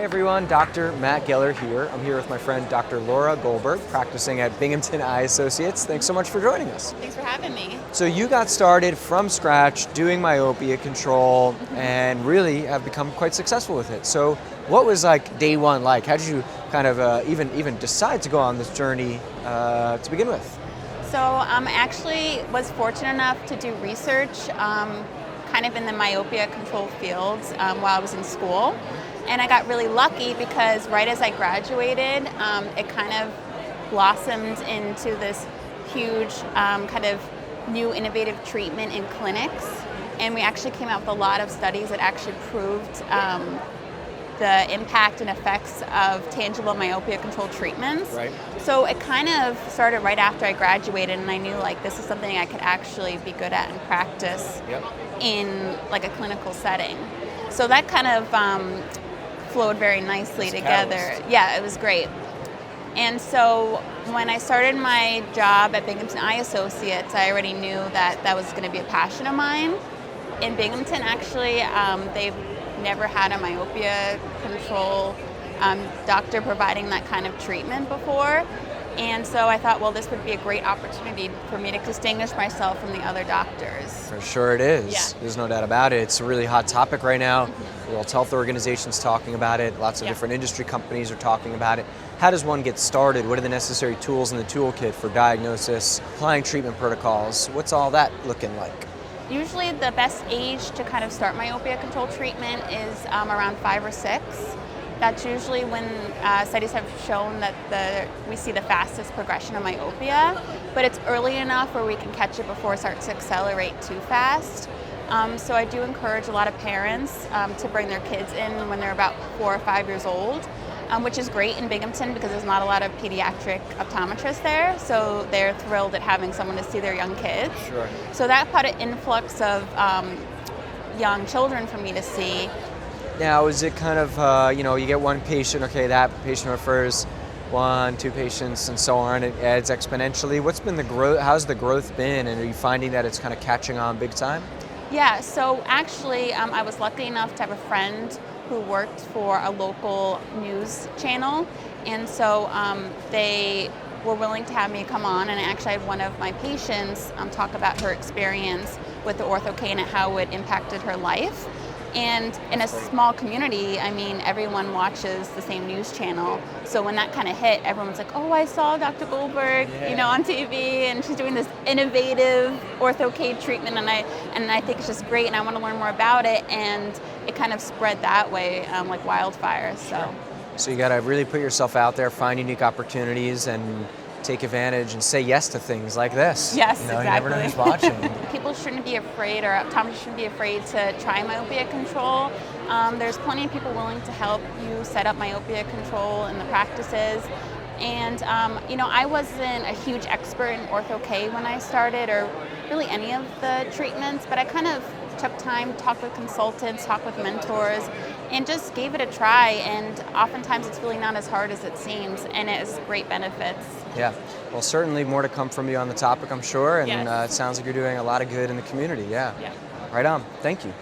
Hey everyone, Dr. Matt Geller here. I'm here with my friend Dr. Laura Goldberg, practicing at Binghamton Eye Associates. Thanks so much for joining us. Thanks for having me. So you got started from scratch doing myopia control and really have become quite successful with it. So what was like day one like? How did you kind of even decide to go on this journey to begin with? So I actually was fortunate enough to do research kind of in the myopia control fields while I was in school. And I got really lucky because right as I graduated, it kind of blossomed into this huge kind of new innovative treatment in clinics. And we actually came out with a lot of studies that actually proved the impact and effects of tangible myopia control treatments. Right. So it kind of started right after I graduated, and I knew like this is something I could actually be good at and practice in like a clinical setting. So that kind of flowed very nicely together. Catalyst. Yeah, it was great. And so when I started my job at Binghamton Eye Associates, I already knew that that was going to be a passion of mine. In Binghamton, actually, they've never had a myopia control doctor providing that kind of treatment before. And so I thought, well, this would be a great opportunity for me to distinguish myself from the other doctors. For sure it is. Yeah. There's no doubt about it. It's a really hot topic right now. World Health Organization's talking about it. Lots of different industry companies are talking about it. How does one get started? What are the necessary tools in the toolkit for diagnosis, applying treatment protocols? What's all that looking like? Usually the best age to kind of start myopia control treatment is around 5 or 6. That's usually when studies have shown that we see the fastest progression of myopia, but it's early enough where we can catch it before it starts to accelerate too fast. So I do encourage a lot of parents to bring their kids in when they're about 4 or 5 years old, which is great in Binghamton because there's not a lot of pediatric optometrists there, so they're thrilled at having someone to see their young kids. Sure. So that brought an influx of young children for me to see. Now, is it kind of, you get one patient, okay, that patient refers 1, 2 patients and so on, it adds exponentially. What's been the growth, how's the growth been, and are you finding that it's kind of catching on big time? Yeah, so actually I was lucky enough to have a friend who worked for a local news channel, and so they were willing to have me come on, and I actually had one of my patients talk about her experience with the ortho-cane and how it impacted her life. And in a small community, I mean, everyone watches the same news channel. So when that kind of hit, everyone's like, oh, I saw Dr. Goldberg, on TV, and she's doing this innovative ortho-cane treatment, and I think it's just great, and I want to learn more about it. And it kind of spread that way like wildfire. So you got to really put yourself out there, find unique opportunities, and take advantage and say yes to things like this. Yes, exactly. exactly. You never know who's watching. People shouldn't be afraid, or optometrists shouldn't be afraid to try myopia control. There's plenty of people willing to help you set up myopia control in the practices. And I wasn't a huge expert in ortho-K when I started, or really any of the treatments, but I kind of took time, talked with consultants, talked with mentors, and just gave it a try. And oftentimes it's really not as hard as it seems, and it has great benefits. Yeah, well, certainly more to come from you on the topic, I'm sure, and Yes. it sounds like you're doing a lot of good in the community. Yeah. Right on. Thank you.